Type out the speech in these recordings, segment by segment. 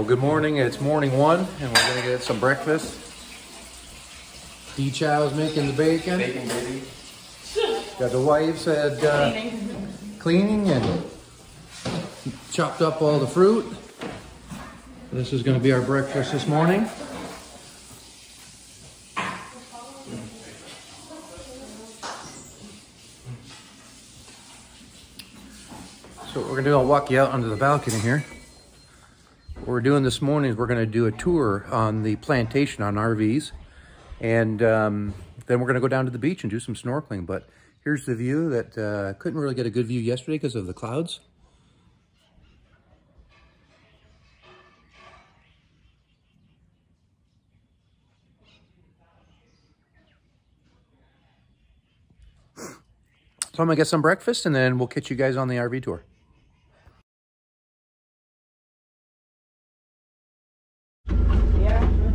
good morning. It's morning one, and we're gonna get some breakfast. D-Chow's making the bacon. Bacon, baby. Got the wives at cleaning and chopped up all the fruit. This is gonna be our breakfast this morning. So what we're gonna do, I'll walk you out onto the balcony here. What we're doing this morning is we're gonna do a tour on the plantation on RVs. And then we're gonna go down to the beach and do some snorkeling. But here's the view that couldn't really get a good view yesterday because of the clouds. So I'm gonna get some breakfast and then we'll catch you guys on the RV tour.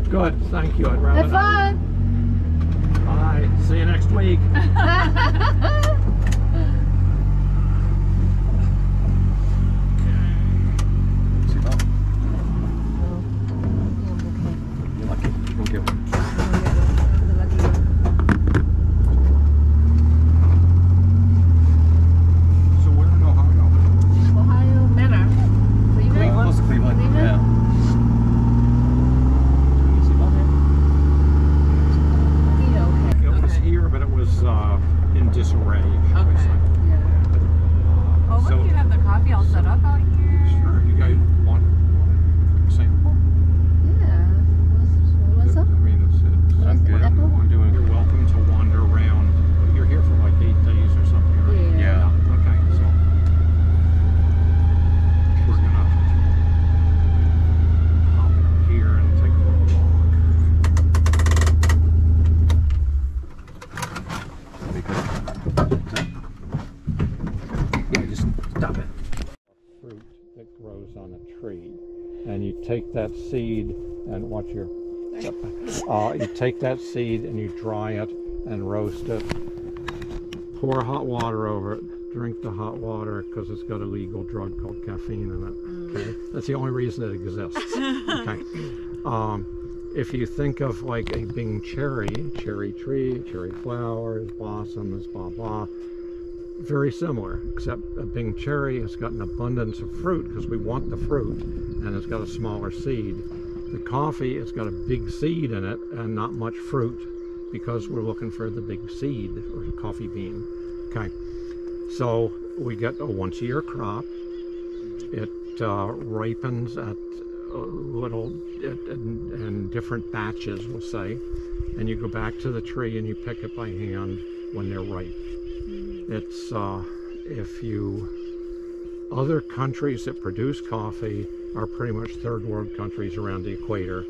Good, thank you. I'd rather have fun. Bye. See you next week. You're lucky. We'll get one. So where in Ohio? Ohio, Manor. Close to Cleveland. Yeah. It was here, but it was in disarray. Okay. Oh, look, So- you have the coffee all set up out here. Sure. You guys want a sample? Yeah. What's up? I mean, it's I'm good. whatever you want to do. You're welcome to wander around. You're here for like 8 days or something, right? Yeah. Okay, so we're gonna hop out here and take a little walk. Yeah, just stop it. Fruit that grows on a tree, and you take that seed and watch your. You take that seed and you dry it and roast it. Pour hot water over it. Drink the hot water because it's got a legal drug called caffeine in it. Okay, that's the only reason it exists. Okay. If you think of like a Bing cherry tree, cherry flowers, blossoms, blah blah. Very similar, except a Bing cherry has got an abundance of fruit because we want the fruit, and it's got a smaller seed. The coffee has got a big seed in it and not much fruit because we're looking for the big seed or coffee bean. Okay, so we get a once-a-year crop. It ripens at little in different batches, we'll say, and you go back to the tree and you pick it by hand when they're ripe. It's other countries that produce coffee are pretty much third world countries around the equator.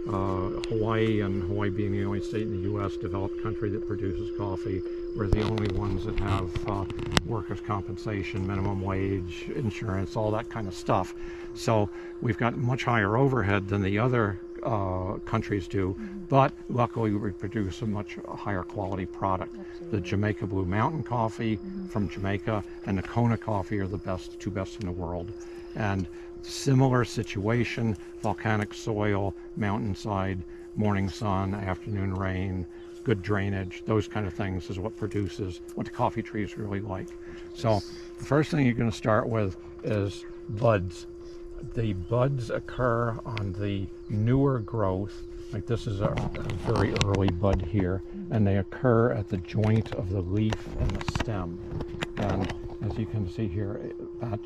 Hawaii, and Hawaii being the only state in the U.S. developed country that produces coffee, we're the only ones that have workers' compensation, minimum wage, insurance, all that kind of stuff. So we've got much higher overhead than the other countries do, but luckily we produce a much higher quality product. The Jamaica Blue Mountain coffee from Jamaica and the Kona coffee are the two best in the world. And similar situation, volcanic soil, mountainside, morning sun, afternoon rain, good drainage, those kind of things is what produces what the coffee trees really like. So the first thing you're going to start with is buds. The buds occur on the newer growth, like this is a very early bud here, and they occur at the joint of the leaf and the stem. And as you can see here, a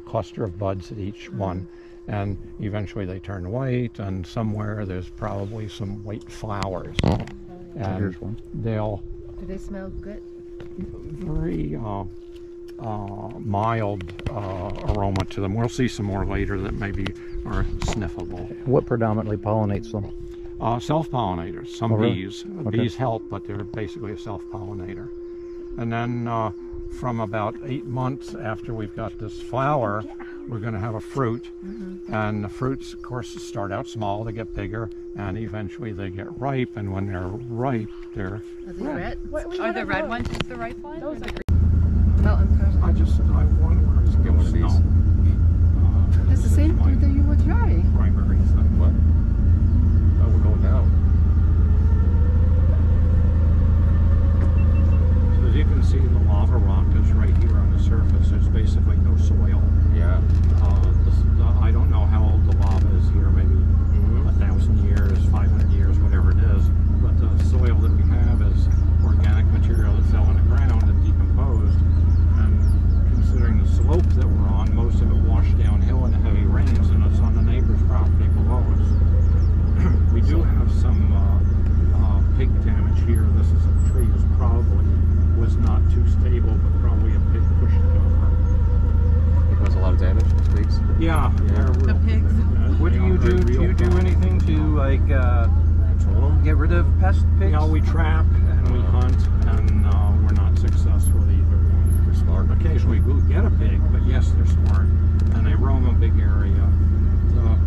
cluster of buds at each one, and eventually they turn white, and somewhere there's probably some white flowers. And here's one. Do they smell good? Very mild aroma to them. We'll see some more later that maybe are sniffable. What predominantly pollinates them? Self-pollinators. Some really? bees. Okay. Bees help, but they're basically a self-pollinator. And then from about 8 months after we've got this flower, we're going to have a fruit. And the fruits, of course, start out small, they get bigger, and eventually they get ripe. And when they're ripe, they're Are they red? Are the red ones just the ripe ones? Mountain Thunder. I want one of these. Get one of these. It's the same food that you were trying. Primary thing. What? Oh, we're going down. So as you can see, the lava rock is right here on the surface. There's basically no soil. Yeah. I don't know how old the lava is here, maybe 1,000 years, 500 years, whatever it is. But the soil that we have is organic material that fell in the ground and decomposed. And considering the slope that we're on, most of it washed downhill in the heavy rains, and it's on the neighbor's property below us. We do have some pig damage here. This is a tree that probably was not too stable, but probably a pig pushed it over. It caused a lot of damage, pigs. Yeah, they're real The pigs. What do you do? Do you do anything to like get rid of pest pigs? You know, we trap and we hunt, and we're not successful either. They're smart. Occasionally we'll get a pig, but yes, they're smart, and they roam a big area. The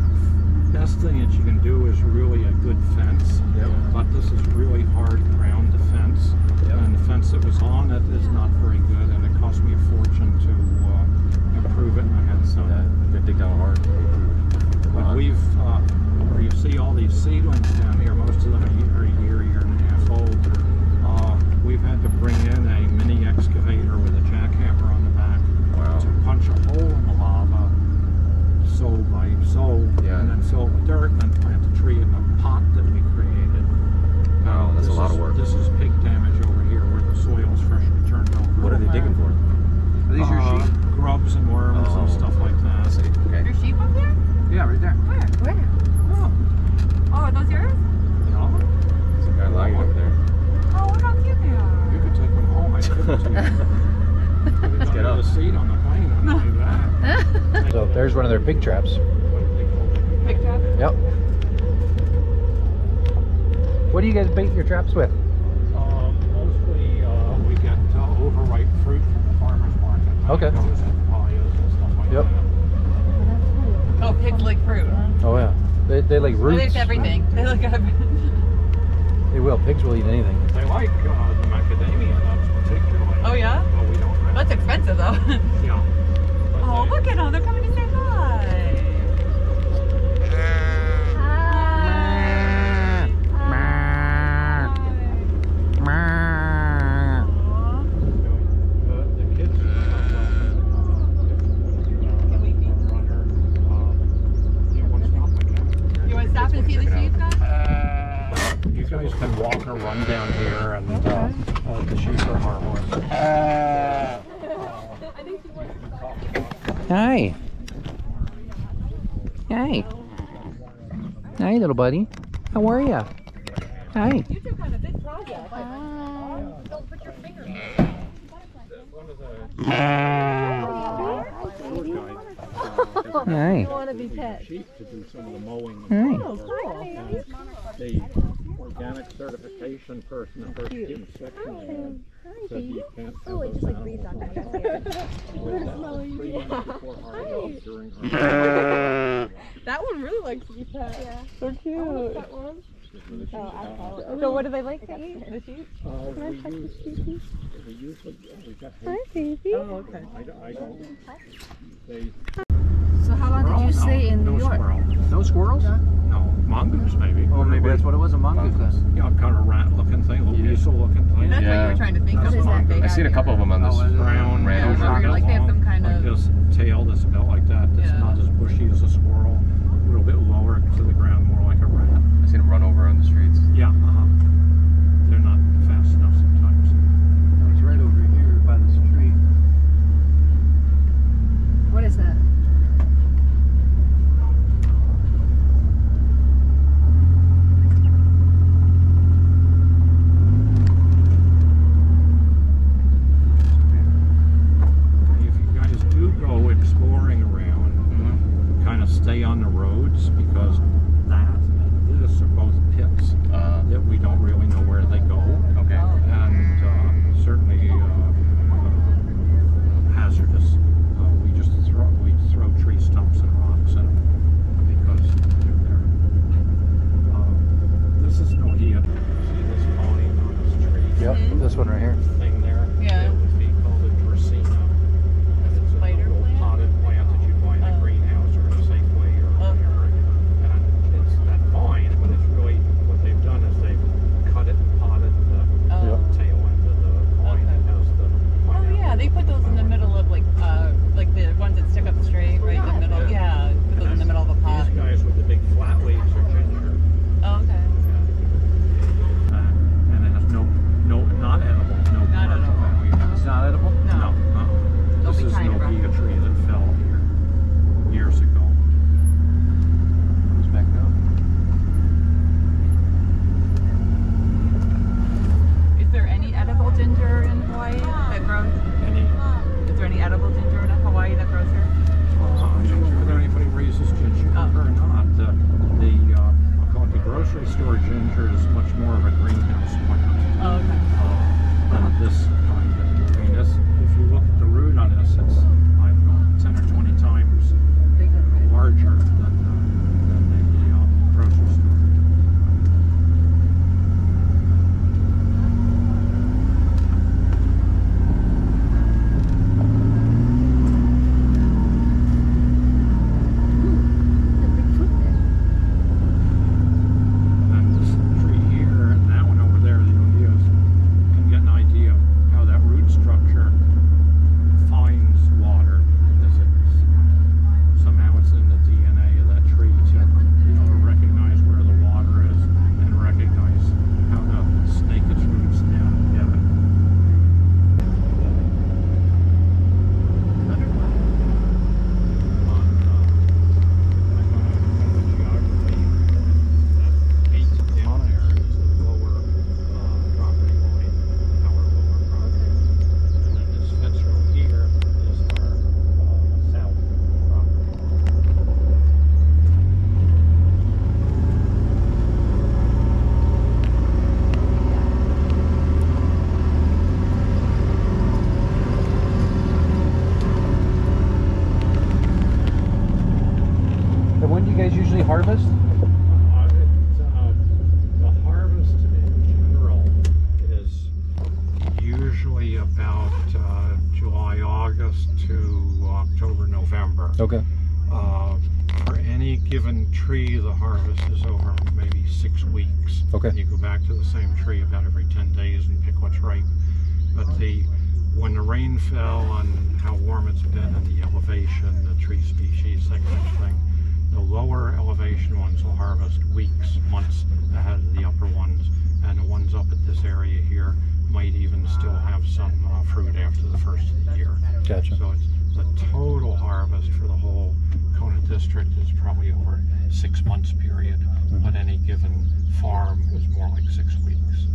best thing that you can do is really a good fence, but this is really hard ground to fence, and the fence that was on it is not very good, and it cost me a fortune to improve it, and I had some. Yeah, good dig down hard. But we've, where you see all these seedlings down here, most of them are a year and a half old. We've had to bring in a mini excavator with a jackhammer on the back to punch a hole in the lava, soul by soul, and then fill it with dirt, and then plant the tree in the pot that we created. Wow, that's a lot of work. This is pig damage over here, where the soil is freshly turned over. What are they digging for? Are these your sheep? Grubs and worms and stuff like that. I see. Okay. Your sheep up there? Yeah, right there. Where? Oh, are those yours? No? There's a guy lying over there. Oh, look how cute they are. You could take them home. I could take them. Let's get up. The seat on the plane when I do that. So there's one of their pig traps. Pig trap? Yep. What do you guys bait your traps with? Mostly we get overripe fruit from the farmer's market. Okay. Mangoes and papayas and stuff like Yep. that. Oh, pigs like fruit. Oh yeah. They like They roots. like everything. They like everything. They will. Pigs will eat anything. They like the macadamia nuts particularly. Oh yeah? Well, we don't really. That's expensive though. Yeah. But Oh, they- look at them. They're coming to say hi. The kids are you want to stop again? You want to stop and see the sheep, guys? You guys can walk or run down here, and the sheep are harmless. Hi. Hi. Hi, little buddy. How are ya? Hi. You took on a big project. Don't put your finger in it. Hi. want to be pet. Sheep to do some of the mowing. Hi. The organic certification person, the first inspection said you can't have those animals before harvest during harvest. That one really likes to be pet. Yeah. They're cute. That one. So what do they like to eat? The sheep? We usually got Hi, baby. Oh, okay. I don't. They. So how long did you stay in New York? Squirrel. No squirrels? No, mongoose maybe. Oh, maybe that's what it was, a mongoose then. Yeah, kind of rat-looking thing, little Yeah. weasel-looking thing. That's what you Yeah. were trying to think of. That's is fun. that they I've seen a had- couple of them on this. Oh, is it? Brown, Ran nose over. about Like they have some long, kind like of- this tail that's about like that. That's Yeah. not as bushy as a squirrel. A little bit lower to the ground, more like a rat. I've seen them run over on the streets. Yeah, they're not fast enough sometimes. It's right over here by the street. What is that? If you guys do go exploring around, kind of stay on the roads, because that and this are both pits that we don't really know where they go. Okay. And certainly hazardous. We throw tree stumps and rocks in them because they're there. This is no heat. See this pony on this tree? Yep, this one right here. Thing there. Yeah. It would be called a Dracaena. And it's a Spider little plant? potted plant that you buy in a greenhouse or in this kind. I mean, this, if you look at the root on this, it's, I don't know, 10 or 20 times larger than the grocery store. When do you guys usually harvest? The harvest in general is usually about July, August to October, November. Okay. For any given tree, the harvest is over maybe 6 weeks. Okay. You go back to the same tree about every 10 days and pick what's ripe. But when the rain fell and how warm it's been and the elevation, the tree species, that kind of thing, the lower elevation ones will harvest weeks, months ahead of the upper ones, and the ones up at this area here might even still have some fruit after the first of the year. Gotcha. So it's the total harvest for the whole Kona district is probably over 6 months period, but any given farm is more like 6 weeks.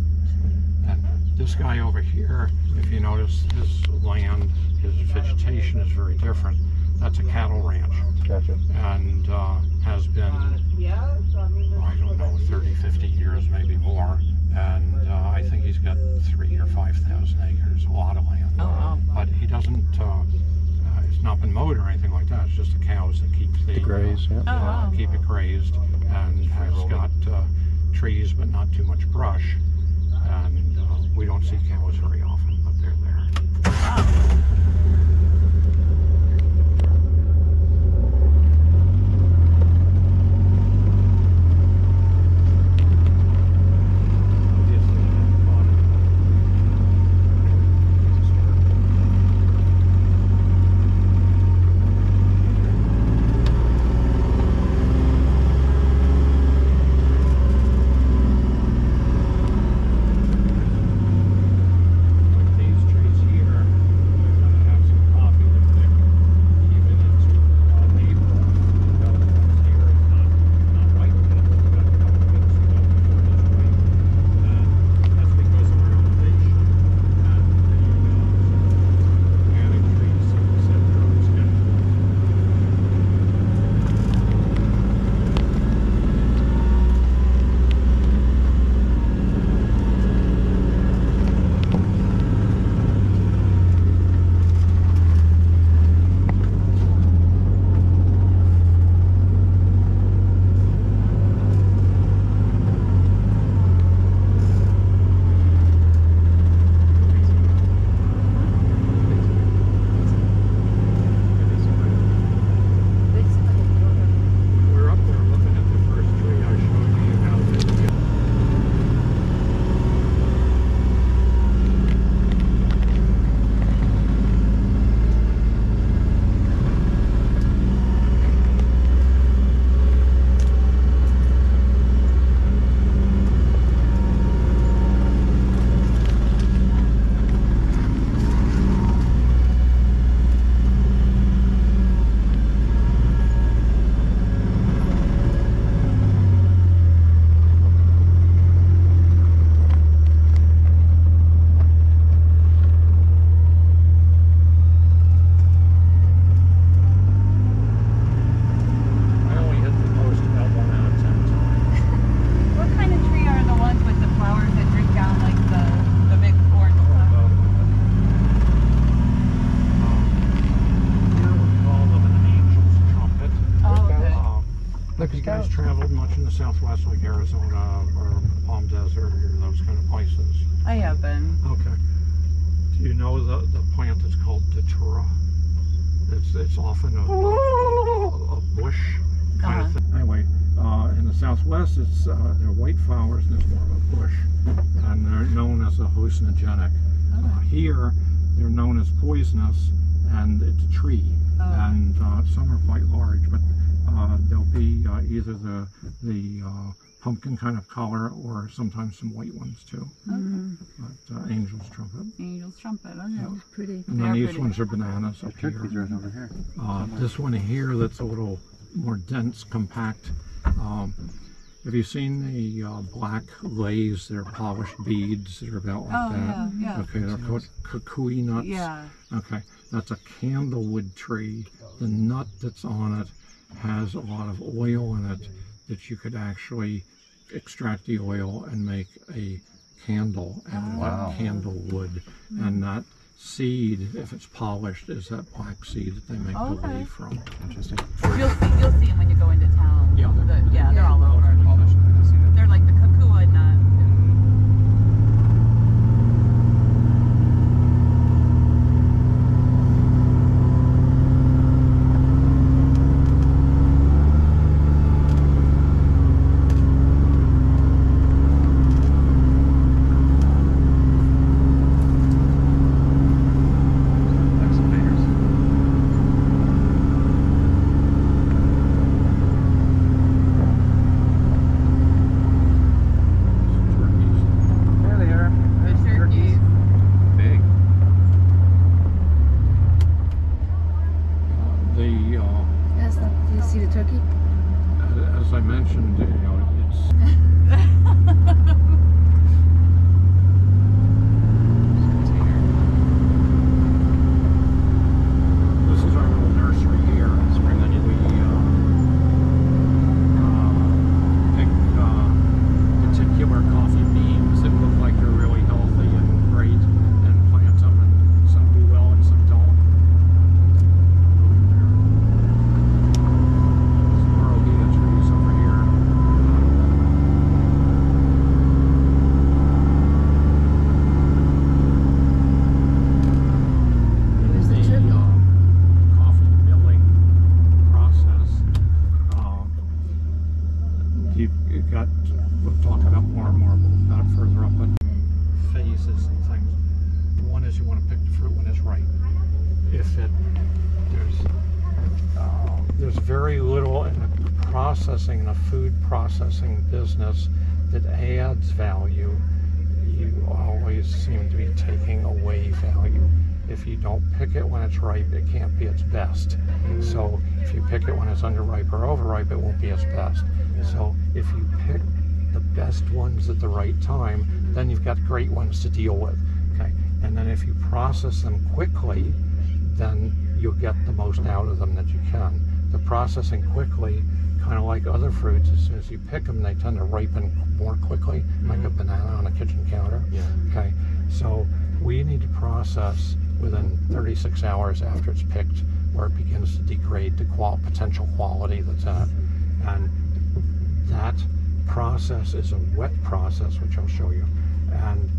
And this guy over here, if you notice his land, his vegetation is very different. That's a cattle ranch. Gotcha. And has been, I don't know, 30, 50 years, maybe more. And I think he's got 3,000 or 5,000 acres, a lot of land. Oh, wow. But he doesn't, it's not been mowed or anything like that. It's just the cows that keep the graze, yeah. Oh, wow. keep it grazed, and has got trees but not too much brush. And we don't see cows very often, but they're there. much in the Southwest, like Arizona or Palm Desert or those kind of places? I have been. Okay. Do you know the plant that's called datura? It's often a bush kind of thing. Anyway, in the Southwest, they're white flowers and it's more of a bush, and they're known as a hallucinogenic. Here, they're known as poisonous, and it's a tree, and some are quite large, but they'll be either the pumpkin kind of color or sometimes some white ones too. But angel's trumpet. Angel's trumpet, okay. Yeah. Pretty. And then these ones are bananas up here. Turkey's right over here. This one here that's a little more dense, compact. Have you seen the black lays? They're polished beads that are about like that. Yeah. Okay, they're called kukui nuts. Yeah. Okay, that's a candlewood tree. The nut that's on it has a lot of oil in it that you could actually extract the oil and make a candle out of candlewood. And that seed, if it's polished, is that black seed that they make the leaf from. Interesting. You'll see them when you go into town. Yeah, they're all over. They're like the kukui nut. As I mentioned, it's this is our little nursery here. Spring onion. We pick particular coffee beans that look like they're really healthy and great, and plant them, and some do well and some don't. We'll talk about more about it further up, but phases and things. One is you want to pick the fruit when it's ripe. There's very little in the processing, in the food processing business that adds value. You always seem to be taking away value. If you don't pick it when it's ripe, it can't be its best. So if you pick it when it's underripe or overripe, it won't be its best. So if you pick the best ones at the right time, then you've got great ones to deal with. Okay, and then if you process them quickly, then you'll get the most out of them that you can. The processing quickly, kind of like other fruits, as soon as you pick them, they tend to ripen more quickly, like a banana on a kitchen counter. Okay, so we need to process within 36 hours after it's picked, where it begins to degrade the potential quality that's in it. And that process is a wet process, which I'll show you. And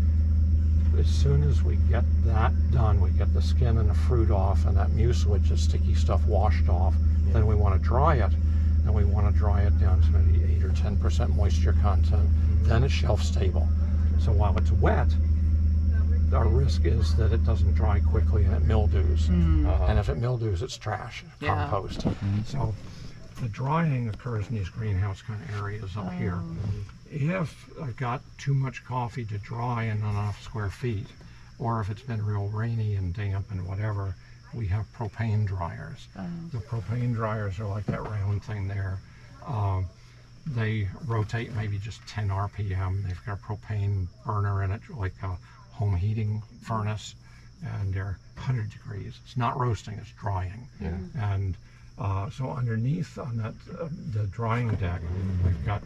as soon as we get that done, we get the skin and the fruit off and that mucilage, the sticky stuff, washed off, then we want to dry it. And we want to dry it down to maybe 8 or 10% moisture content. Then it's shelf stable. So while it's wet, our risk is that it doesn't dry quickly and it mildews. And if it mildews, it's trash, compost. So the drying occurs in these greenhouse kind of areas up here. If I've got too much coffee to dry and not enough square feet, or if it's been real rainy and damp and whatever, we have propane dryers. The propane dryers are like that round thing there. They rotate maybe just 10 RPM. They've got a propane burner in it, like a home heating furnace, and they're 100 degrees. It's not roasting, it's drying. And so underneath on that the drying deck, we've got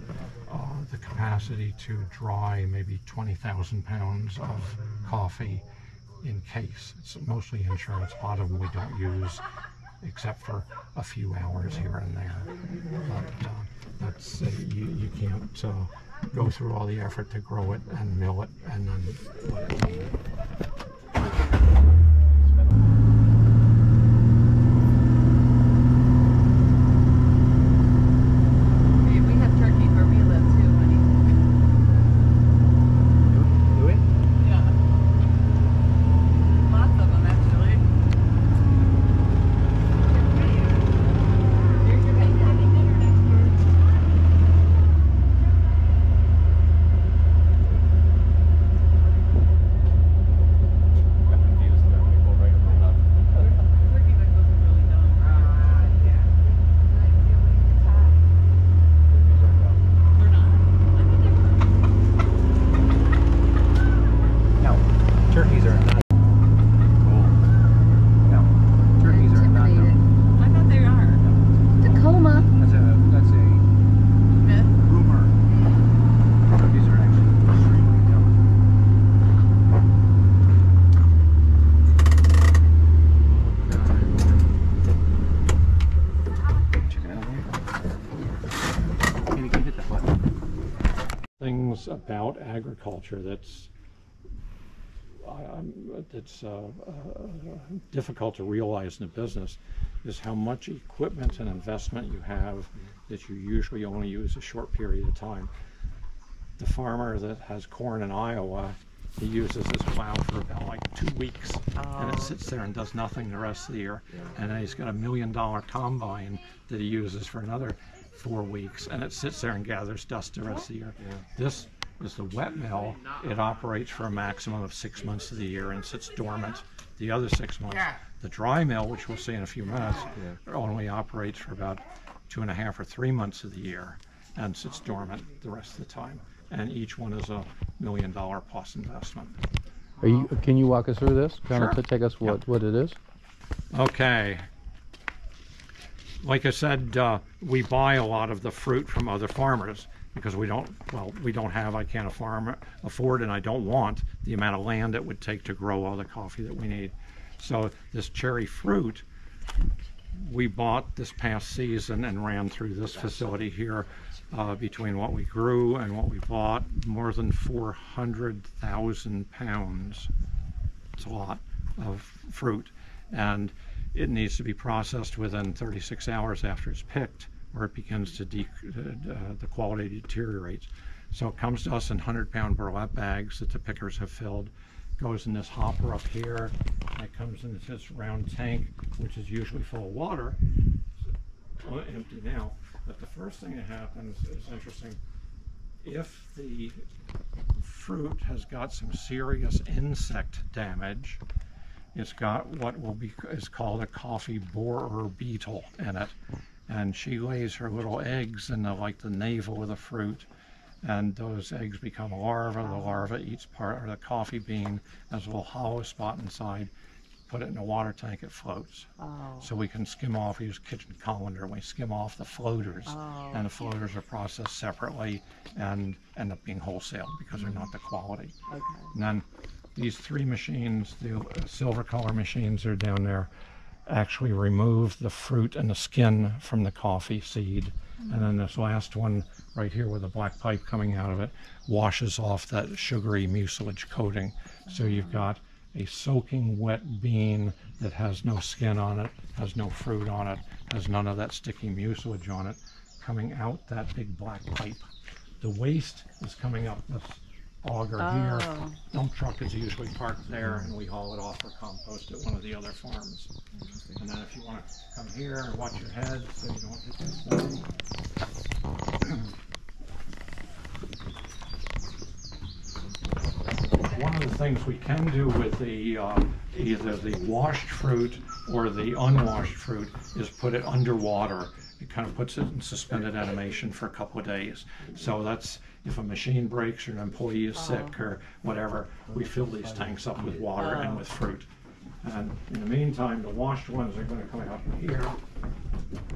the capacity to dry maybe 20,000 pounds of coffee in case. It's mostly insurance. A lot of them we don't use. except for a few hours here and there. But that's you can't go through all the effort to grow it and mill it and then let it leave. We have turkey where we live too, honey. Do we? Yeah. Lots of them, actually. Here's your Thanksgiving dinner next year. Got confused there. We go right or left. Turkey neck wasn't really done. They're not? I thought they were. No, turkeys are not. No, turkeys are not. Intimidated. I thought they are. Tacoma. That's a Myth. rumor. Turkeys are actually extremely intelligent. Chicken out here. Maybe you can hit that button. Things about agriculture that's difficult to realize in a business is how much equipment and investment you have that you usually only use a short period of time. The farmer that has corn in Iowa, he uses this plow for about like 2 weeks, and it sits there and does nothing the rest of the year. And then he's got $1 million combine that he uses for another 4 weeks, and it sits there and gathers dust the rest of the year. This is the wet mill. It operates for a maximum of 6 months of the year and sits dormant the other 6 months. The dry mill, which we'll see in a few minutes, only operates for about 2.5 or 3 months of the year and sits dormant the rest of the time. And each one is $1 million plus investment. Can you walk us through this? Kind Sure. of take us what it is? Okay. Like I said, we buy a lot of the fruit from other farmers because we don't have, I can't afford, and I don't want the amount of land it would take to grow all the coffee that we need. So this cherry fruit, we bought this past season and ran through this facility here. Between what we grew and what we bought, more than 400,000 pounds. It's a lot of fruit, and it needs to be processed within 36 hours after it's picked, or it begins to the quality deteriorates. So it comes to us in 100-pound burlap bags that the pickers have filled, goes in this hopper up here, and it comes in this round tank, which is usually full of water. It's empty now. But the first thing that happens is interesting. If the fruit has got some serious insect damage, it's got what is called a coffee borer beetle in it, and she lays her little eggs in the navel of the fruit, and those eggs become a larva. The larva eats part of the coffee bean. There's a little hollow spot inside. Put it in a water tank, it floats. So we can skim off, we use kitchen colander, we skim off the floaters, and the floaters are processed separately and end up being wholesale because they're not the quality. And then these 3 machines, the silver color machines are down there, actually remove the fruit and the skin from the coffee seed. And then this last one right here with a black pipe coming out of it washes off that sugary mucilage coating. So you've got a soaking wet bean that has no skin on it, has no fruit on it, has none of that sticky mucilage on it, coming out that big black pipe. The waste is coming up this auger here. Dump truck is usually parked there, and we haul it off for compost at one of the other farms. And then if you want to come here and watch your head so you don't hit this thing. One of the things we can do with the either the washed fruit or the unwashed fruit is put it underwater. It kind of puts it in suspended animation for a couple of days. So that's if a machine breaks or an employee is sick or whatever, we fill these tanks up with water and with fruit. And in the meantime, the washed ones are going to come out here.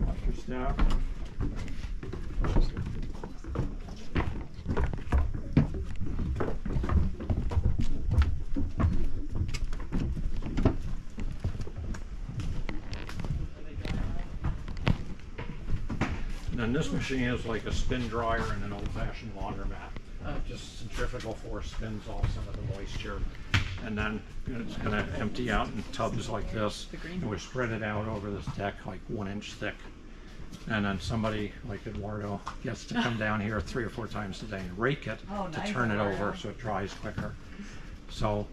Watch your step. And then this machine is like a spin dryer and an old-fashioned laundromat. Just centrifugal force spins off some of the moisture, and then it's going to empty out in tubs like this, and we spread it out over this deck like 1 inch thick. And then somebody like Eduardo gets to come down here 3 or 4 times a day and rake it to turn it over so it dries quicker. So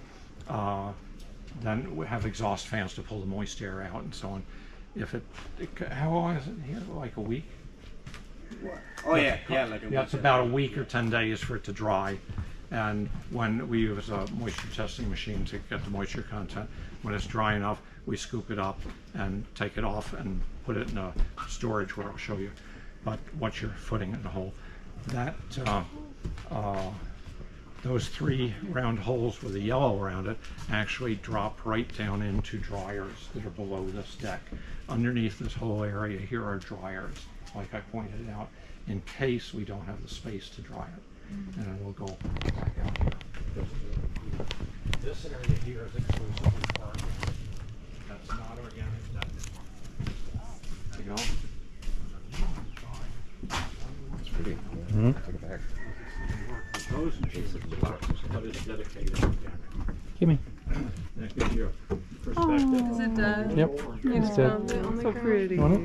then we have exhaust fans to pull the moist air out and so on. If how long is it here? Like a week? Oh yeah, like a Yeah, it's about a week or 10 days for it to dry. And when we use a moisture testing machine to get the moisture content, when it's dry enough, we scoop it up and take it off and put it in a storage where I'll show you. But what you're putting in the hole, that those 3 round holes with a yellow around it actually drop right down into dryers that are below this deck. Underneath this whole area here are dryers, like I pointed out, in case we don't have the space to dry it. And then we'll go back out here. This area here is exclusively for organic. That's not organic. There you go. It's pretty. Take it back. Those machines, but it's dedicated to organic. Give me. That gives you a perspective. Is it dead? Yep. You It's just dead. found it on the So ground? pretty. Want it?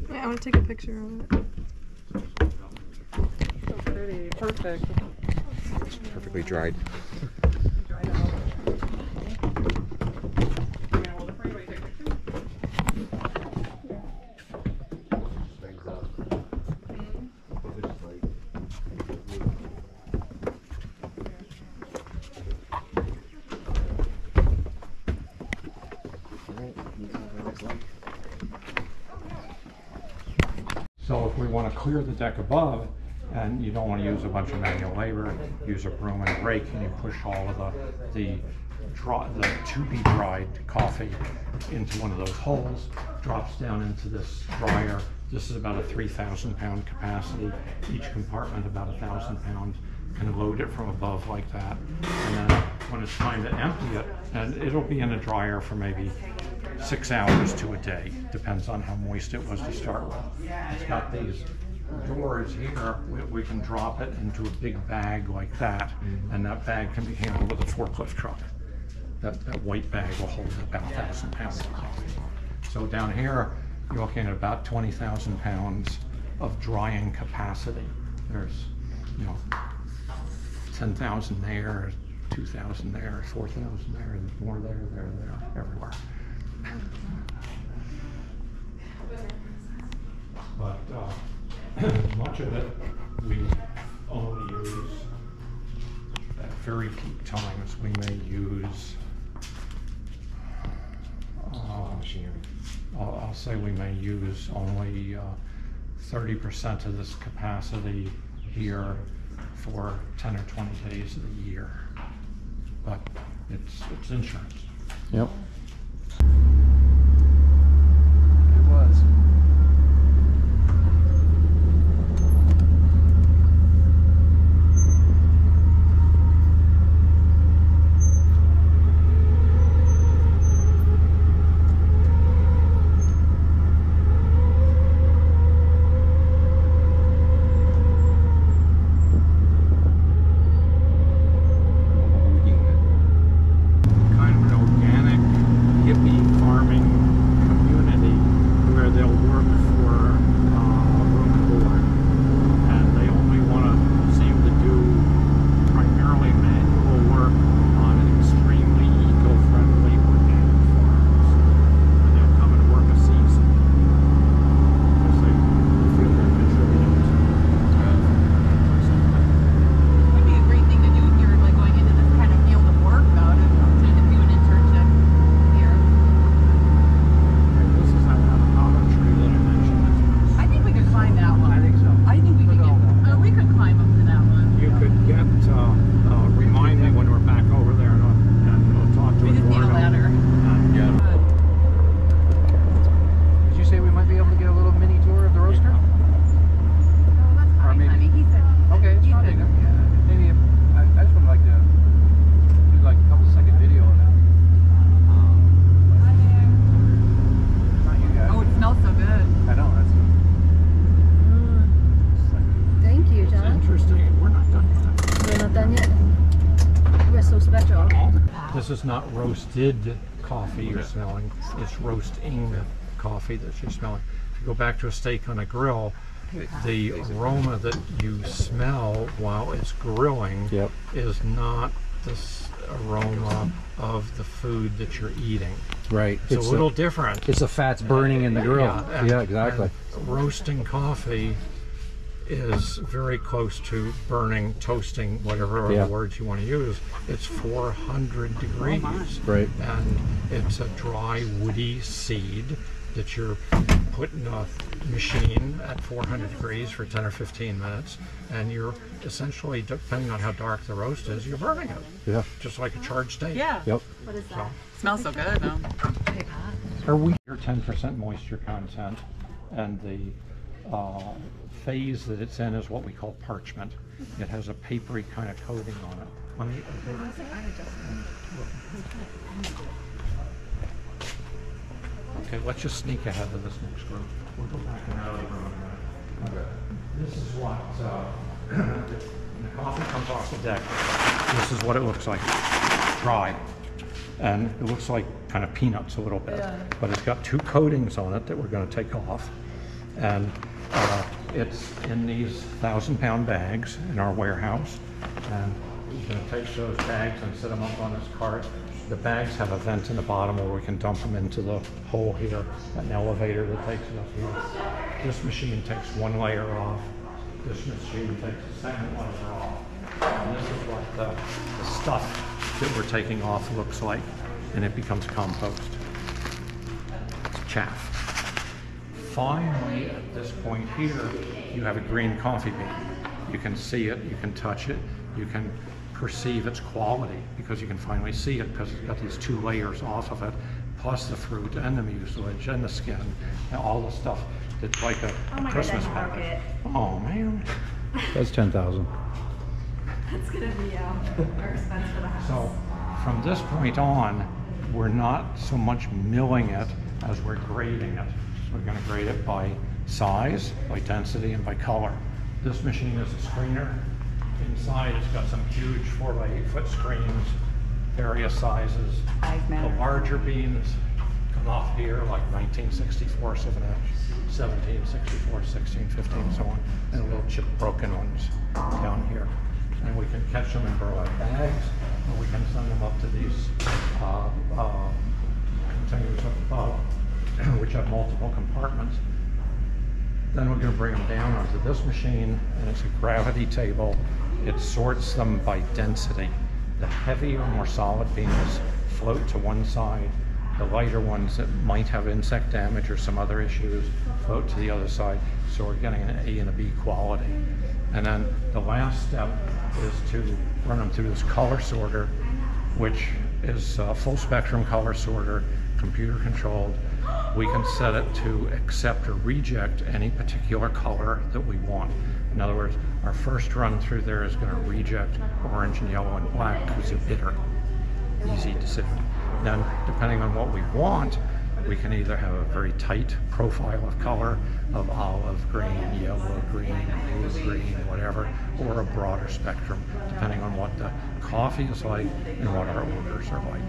Yeah, I want to take a picture of it. So pretty. Perfect. It's perfectly dried. So if we want to clear the deck above, and you don't want to use a bunch of manual labor, use a broom and a rake, and you push all of the to-be-dried coffee into one of those holes, drops down into this dryer. This is about a 3,000 pound capacity. Each compartment about 1,000 pounds. Can load it from above like that. And then when it's time to empty it, and it'll be in a dryer for maybe 6 hours to a day, depends on how moist it was to start with. It's got these doors here, we can drop it into a big bag like that, and that bag can be handled with a forklift truck. That white bag will hold about 1,000 pounds of coffee. So down here, you're looking at about 20,000 pounds of drying capacity. There's, 10,000 there, 2,000 there, 4,000 there, and more there, everywhere. But much of it we only use at very peak times. We may use, I'll say we may use only 30% of this capacity here for 10 or 20 days of the year. But it's insurance. Yep. It was. Kind of an organic is not roasted coffee you're smelling, it's roasting coffee that you're smelling. If you go back to a steak on a grill, the aroma that you smell while it's grilling is not this aroma of the food that you're eating. Right. It's a little different. It's the fats burning in the grill. Yeah, exactly. And roasting coffee is very close to burning, toasting, whatever other words you want to use. It's 400 degrees. Right. And it's a dry, woody seed that you're putting in a machine at 400 degrees for 10 or 15 minutes, and you're essentially, depending on how dark the roast is, you're burning it. Yeah. Just like a charred steak. Yeah. Yep. What is that? Smells so good though. Are we? Your 10% moisture content, and the phase that it's in is what we call parchment. It has a papery kind of coating on it. Okay, let's just sneak ahead of this next group. We'll go back and out of the room. This is what, when the coffee comes off the deck, this is what it looks like, dry. And it looks like kind of peanuts a little bit, but it's got two coatings on it that we're going to take off. And it's in these 1,000-pound bags in our warehouse. And we're going to take those bags and set them up on this cart. The bags have a vent in the bottom where we can dump them into the hole here, an elevator that takes it up here. This machine takes one layer off. This machine takes the second layer off. And this is what the stuff that we're taking off looks like, and it becomes compost. It's chaff. Finally, at this point here, you have a green coffee bean. You can see it, you can touch it, you can perceive its quality because you can finally see it because it's got these two layers off of it, plus the fruit and the mucilage and the skin and all the stuff that's like a Christmas package. Oh man. That's 10,000. That's gonna be our expense for the house. So from this point on, we're not so much milling it as we're grading it. So we're going to grade it by size, by density, and by color. This machine is a screener. Inside it's got some huge 4 by 8 foot screens, various sizes. The larger beans come off here like 1964 of an inch, 1764, 1615, so on, and little chip broken ones down here. And we can catch them in burlap bags, or we can send them up to these containers up above, which have multiple compartments. Then we're going to bring them down onto this machine, and it's a gravity table. It sorts them by density. The heavier, more solid beans float to one side. The lighter ones that might have insect damage or some other issues float to the other side. So we're getting an A and a B quality. And then the last step is to run them through this color sorter, which is a full spectrum color sorter, computer controlled. We can set it to accept or reject any particular color that we want. In other words, our first run through there is going to reject orange and yellow and black because they're bitter. Easy decision. Then, depending on what we want, we can either have a very tight profile of color of olive green, yellow green, blue green, whatever, or a broader spectrum, depending on what the coffee is like and what our orders are like.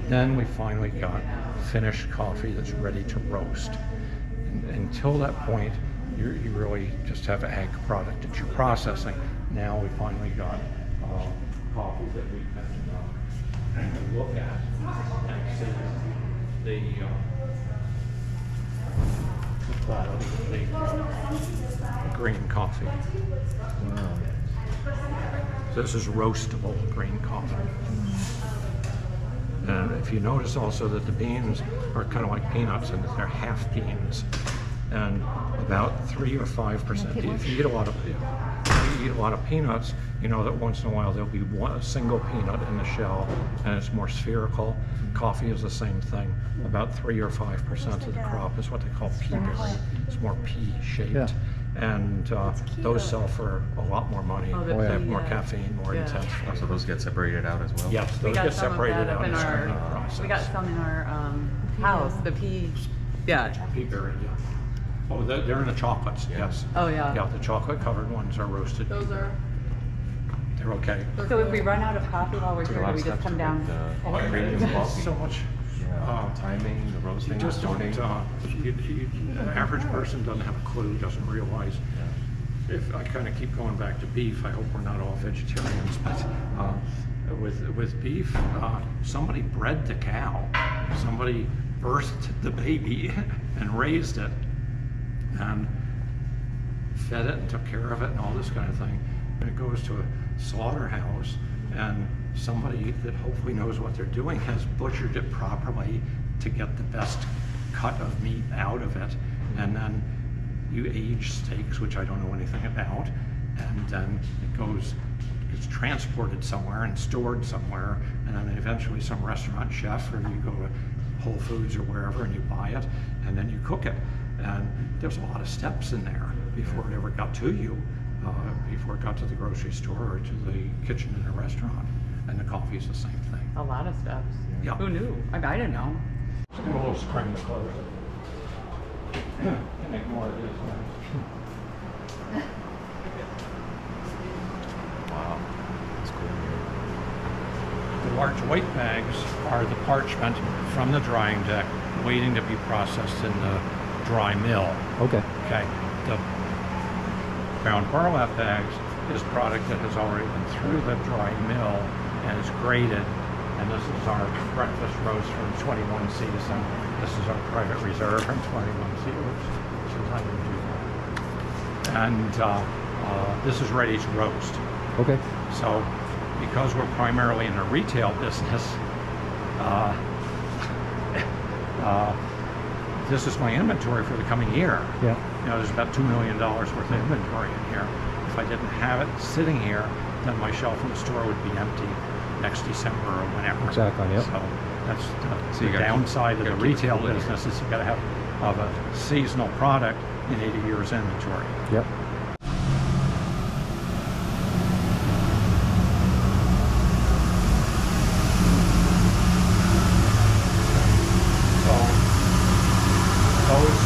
Then we finally got finished coffee that's ready to roast. And until that point, you really just have ag product that you're processing. Now we finally got coffee that we can look at and see the green coffee. Wow. So this is roastable green coffee. And if you notice also that the beans are kind of like peanuts and that they're half beans. And about 3 or 5%. If you eat a lot of peanuts, you know that once in a while there'll be a single peanut in the shell, and it's more spherical. Coffee is the same thing. About 3 or 5% of the crop is what they call pea berry. It's more pea-shaped, yeah. And those sell for a lot more money. They have more caffeine, more intense flavor. So those get separated out as well? Yes, those get separated out in the screening process. We got some in our house, the pea, Pea berry, yeah. Oh, they're in the chocolates, yes. Oh, yeah. Yeah, the chocolate covered ones are roasted. Those are? They're okay. So if we run out of coffee while we're Took a here, lot do of we just steps come to down? make the premium coffee. So much. Timing, the roasting, You just the don't, sorting. the average person doesn't have a clue, doesn't realize. If I kind of keep going back to beef, I hope we're not all vegetarians, but with beef, somebody bred the cow, somebody birthed the baby and raised it and fed it and took care of it and all this kind of thing. And it goes to a slaughterhouse, and somebody that hopefully knows what they're doing has butchered it properly to get the best cut of meat out of it. And then you age steaks, which I don't know anything about, and then gets transported somewhere and stored somewhere, and then eventually some restaurant chef, or you go to Whole Foods or wherever and you buy it, and then you cook it. And there's a lot of steps in there before it ever got to you, before it got to the grocery store or to the kitchen in a restaurant. And the coffee is the same thing. A lot of steps. Yeah. Who knew? I didn't know. Let's do a little spring to close it. Can make more of this now. Wow, that's cool. The large white bags are the parchment from the drying deck waiting to be processed in the dry mill. Okay. Okay. The brown burlap bags is product that has already been through the dry mill and is graded. And this is our breakfast roast from 21 season. This is our private reserve from 21 season. This is 102. And this is ready to roast. Okay. So, because we're primarily in the retail business, this is my inventory for the coming year. Yeah. You know, there's about $2 million worth of inventory in here. If I didn't have it sitting here, then my shelf in the store would be empty next December or whenever. Exactly, yep. So that's So the you gotta downside keep- of the gotta keep it retail cool in business is you got to have a seasonal product in 80 years inventory. Yep. So those,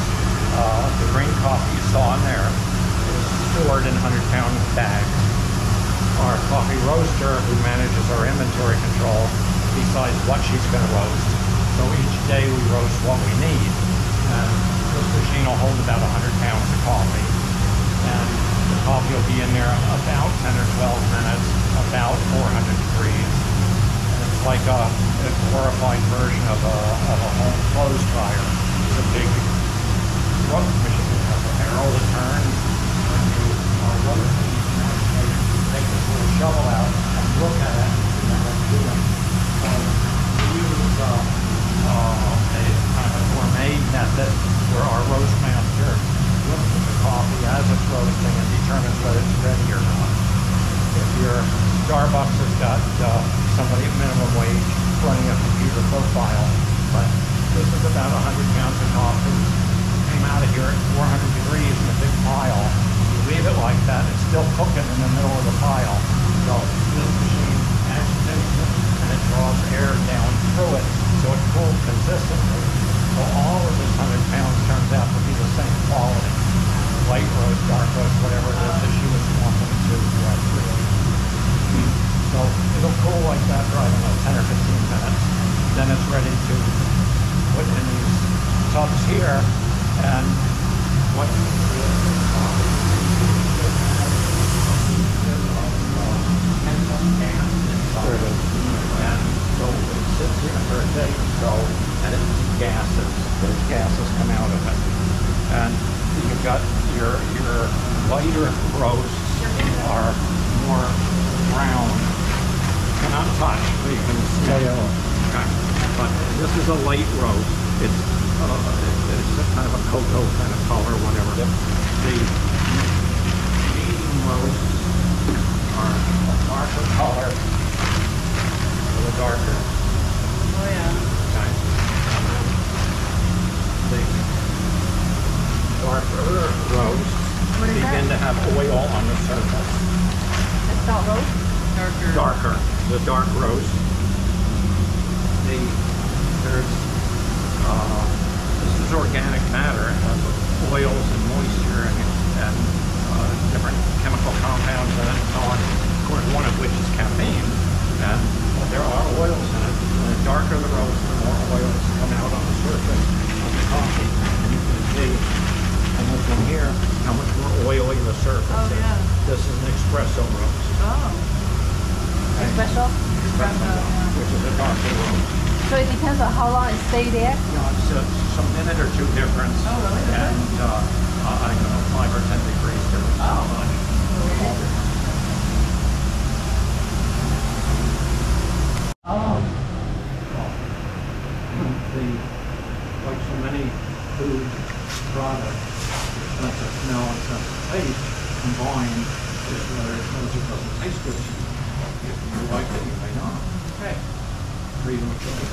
the green coffee you saw in there is stored in 100-pound bags. Our coffee roaster, who manages our inventory control, decides what she's going to roast. So each day we roast what we need. And this machine will hold about 100 pounds of coffee. And the coffee will be in there about 10 or 12 minutes, about 400 degrees. It's like a glorified version of a home clothes dryer. It's a big roast machine. It has a barrel that turns. When you are roasting, you take this little shovel out and look at it, and then it's doing. We use a kind of a gourmet method where our roast master looks at the coffee as it's roasting and determines whether it's ready or not. If your Starbucks has got somebody at minimum wage running a computer profile, but this is about 100 pounds of coffee. Came out of here at 400 degrees in a big pile. You leave it like that, it's still cooking in the middle of the pile. So this machine agitates it and it draws air down through it so it cools consistently. So all of this 100 pounds turns out to be the same quality. Light roast, dark roast, whatever it is that she was wanting to create. So it'll cool like that for, I don't know, 10 or 15 minutes. Then it's ready to put in these tubs here, and what and so it sits here for a day or so, and it gases. Those gases come out of it. And you've got your lighter roasts are more brown. Cannot touch, but you can smell. Okay. But this is a light roast. It's a kind of a cocoa kind of color, whatever. Yep. The medium roasts are a darker color, a little darker. Oh yeah. Okay. And then the darker roasts begin to have oil on the surface. It's not roast? Darker. Darker. The dark roast. This is organic matter. It has oils and moisture and different chemical compounds in it and so on. course, one of which is caffeine. There are oils in it. The darker the roast, the more oils come out on the surface of the coffee. And you can see on this one here how much more oily the surface is. yeah. This is an espresso roast. Oh. Espresso? Which is a darker roast. So it depends on how long it stay there? It's a minute or two difference. Oh, really? And I don't know, 5 or 10 degrees difference. Oh. Like so many food products, that's a smell, it's a taste combined with whether it knows it doesn't taste good. If you like it, you may not. Okay. Freedom of choice.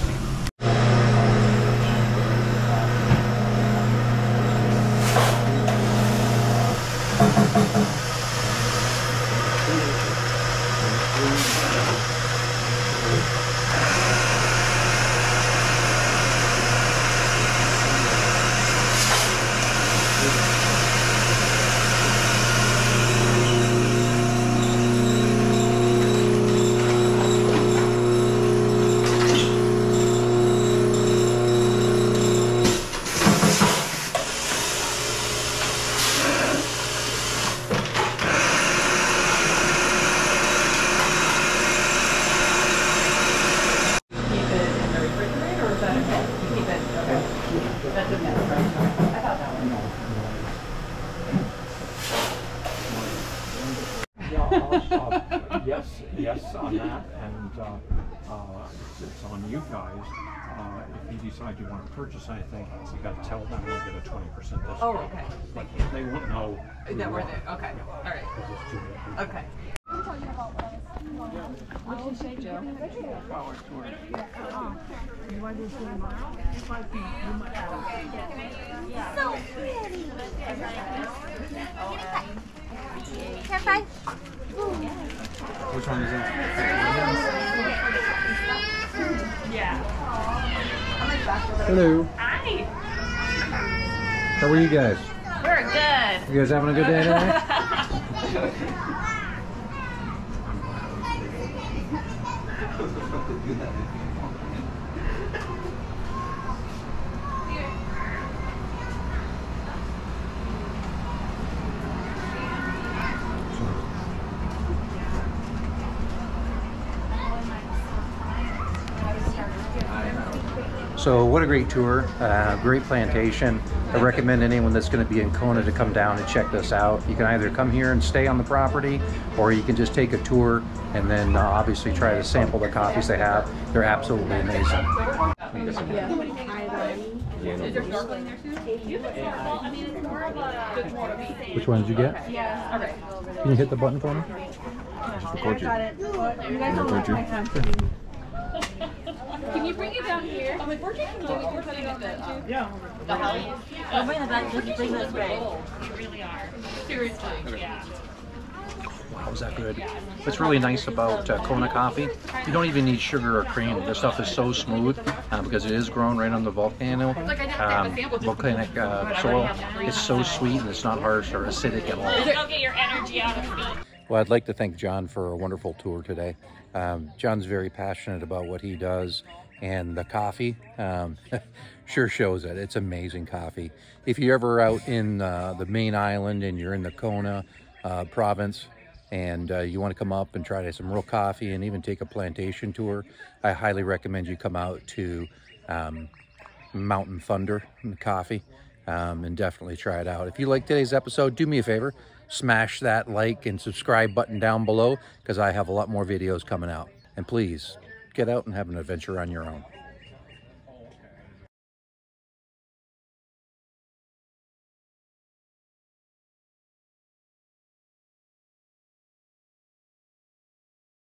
Yes on that, and it's on you guys. If you decide you want to purchase anything, you got to tell them you'll get a 20% discount. Oh, okay. But they won't know That we're there. Okay. All right. Okay. What did you say, Joe? So pretty. Can I? Which one is that? Hello. Hi. How are you guys? We're good. You guys having a good day today? So what a great tour, great plantation. I recommend anyone that's going to be in Kona to come down and check this out. You can either come here and stay on the property, or you can just take a tour and then obviously try to sample the coffees they have. They're absolutely amazing. Is there snorkeling there too? You can snorkel. I mean, it's more of a... Which one did you get? Yeah. Okay. Can you hit the button for me? Record you. Record you. Can you bring it down here? I'm like, we're putting it there. Yeah. The hell? Oh, wait, that just bring this way. You really are. Seriously. Yeah. Wow, is that good? What's really nice about Kona coffee, you don't even need sugar or cream. This stuff is so smooth because it is grown right on the volcanic soil. It's so sweet and it's not harsh or acidic at all. Go get your energy out of me. Well, I'd like to thank John for a wonderful tour today. John's very passionate about what he does, and the coffee sure shows it. It's amazing coffee. If you're ever out in the main island and you're in the Kona province and you want to come up and try some real coffee and even take a plantation tour, I highly recommend you come out to Mountain Thunder Coffee and definitely try it out. If you like today's episode, do me a favor. Smash that like and subscribe button down below because I have a lot more videos coming out. And please, get out and have an adventure on your own.